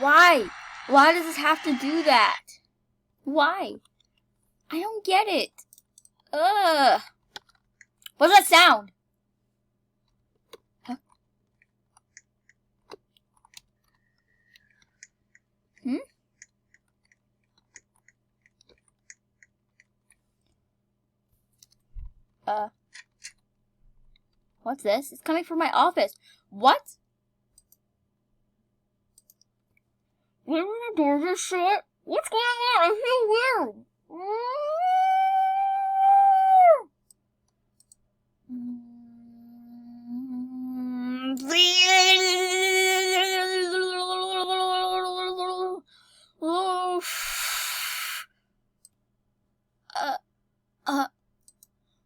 Why? Why does this have to do that? Why? I don't get it. Ugh. What's that sound? Huh? What's this? It's coming from my office. What? When the doors are shut? What's going on? I feel weird.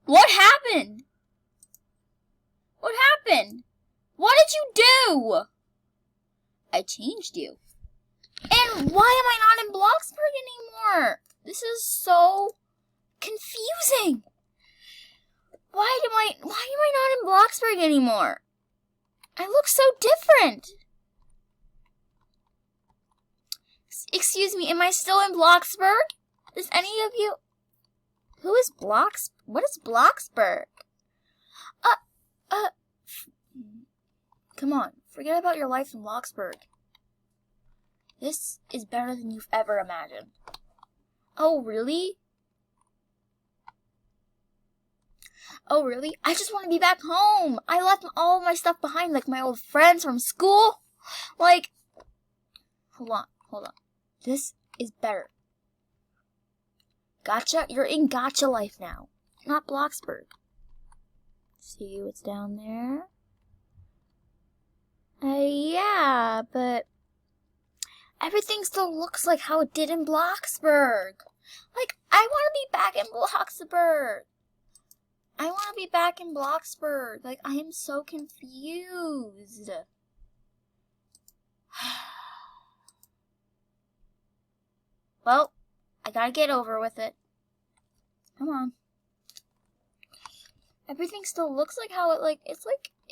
What happened? What happened? What did you do? I changed you. And why am I not in Bloxburg anymore? This is so confusing. Why am I not in Bloxburg anymore? I look so different. Excuse me, am I still in Bloxburg? Does any of you... Who is Blox? What is Bloxburg? Come on, forget about your life in Bloxburg. This is better than you've ever imagined. Oh, really? Oh, really? I just want to be back home. I left all of my stuff behind, like my old friends from school. Like, hold on. This is better. Gacha? You're in Gacha life now, not Bloxburg. See what's down there? Yeah, but everything still looks like how it did in Bloxburg. Like, I want to be back in Bloxburg. I want to be back in Bloxburg. Like, I am so confused. Well, I gotta get over with it. Come on. Everything still looks like how it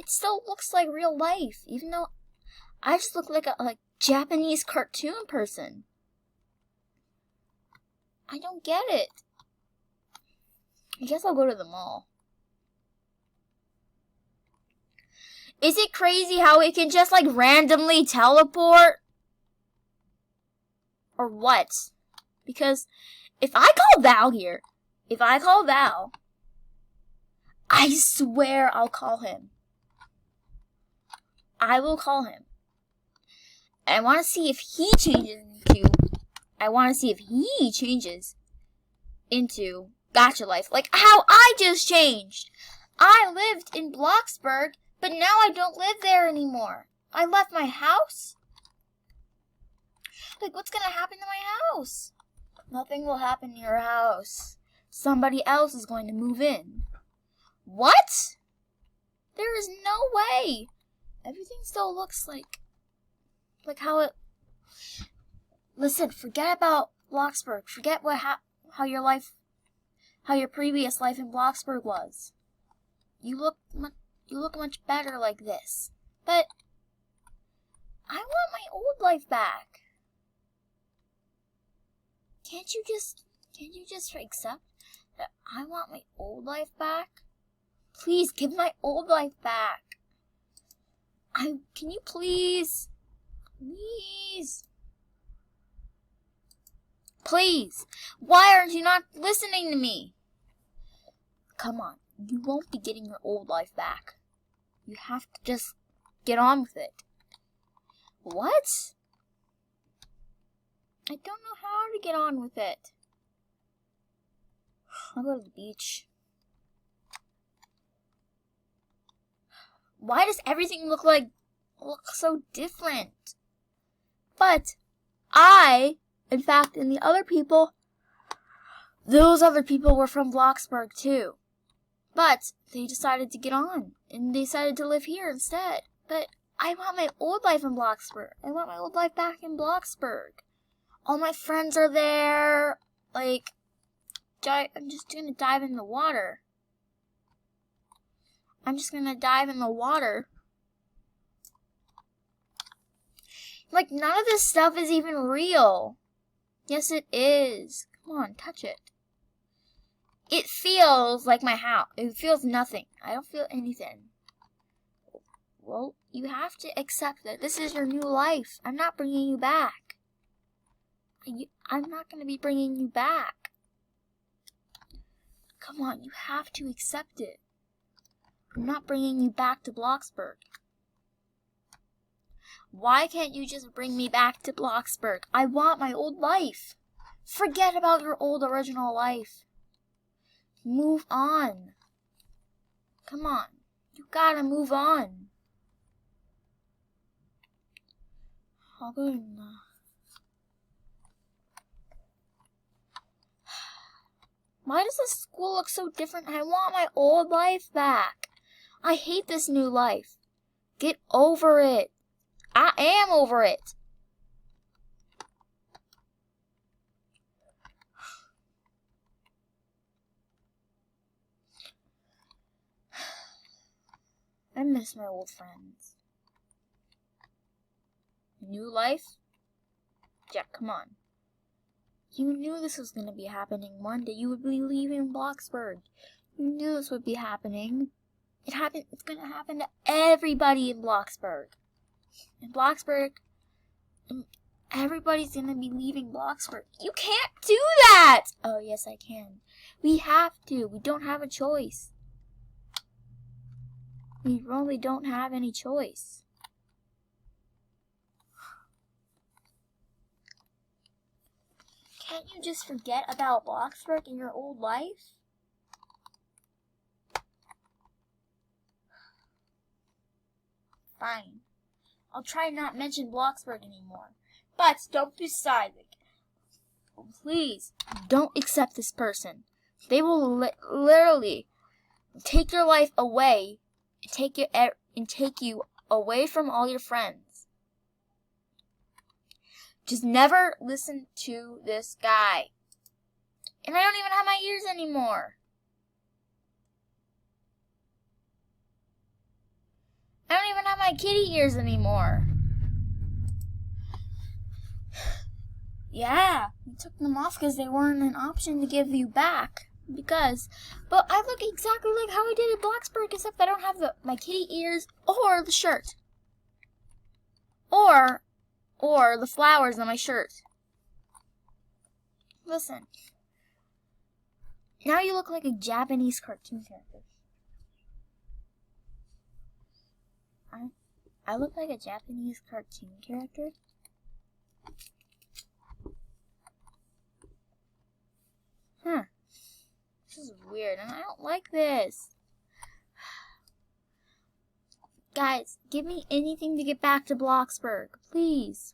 still looks like real life, even though I just look like a Japanese cartoon person. I don't get it. I guess I'll go to the mall. Is it crazy how it can just randomly teleport? Or what? Because if I call Val here, I swear I'll call him. I will call him. And I want to see if he changes into Gacha life. Like how I just changed. I lived in Bloxburg, but now I don't live there anymore. I left my house. Like, what's going to happen to my house? Nothing will happen to your house. Somebody else is going to move in. What? There is no way. Everything still looks like how it... Listen, forget about Bloxburg. Forget how your previous life in Bloxburg was. You look much better like this. But I want my old life back. Can't you just accept that I want my old life back? Please give my old life back. Can you please? Please. Why aren't you not listening to me? Come on. You won't be getting your old life back. You have to just get on with it. What? I don't know how to get on with it. I'll go to the beach. Why does everything look so different? But in fact, and the other people, those other people were from Bloxburg too. But they decided to get on, and they decided to live here instead. But I want my old life in Bloxburg. I want my old life back in Bloxburg. All my friends are there. I'm just going to dive in the water. Like, none of this stuff is even real. Yes, it is. Come on, touch it. It feels like my house. It feels nothing. I don't feel anything. Well, you have to accept that this is your new life. I'm not bringing you back. I'm not going to be bringing you back. Come on, you have to accept it. I'm not bringing you back to Bloxburg. Why can't you just bring me back to Bloxburg? I want my old life. Forget about your old original life. Move on. Come on. You gotta move on. I'll go now. Why does this school look so different? I want my old life back. I hate this new life. Get over it. I am over it. I miss my old friends. New life? Jack, come on. You knew this was going to be happening one day. You would be leaving Bloxburg. You knew this would be happening. It's going to happen to everybody in Bloxburg. In Bloxburg, everybody's going to be leaving Bloxburg. You can't do that! Oh, yes, I can. We have to. We don't have a choice. We really don't have any choice. Can't you just forget about Bloxburg in your old life? Fine. I'll try not mention Bloxburg anymore. But don't be silent. Please, don't accept this person. They will literally take your life away and take you away from all your friends. Just never listen to this guy. And I don't even have my ears anymore. I don't even have my kitty ears anymore. Yeah, we took them off because they weren't an option to give you back. But I look exactly like how I did at Bloxburg, except I don't have my kitty ears or the shirt. Or the flowers on my shirt. Listen. Now you look like a Japanese cartoon character. I look like a Japanese cartoon character? Huh. This is weird, and I don't like this. Guys, give me anything to get back to Bloxburg, please.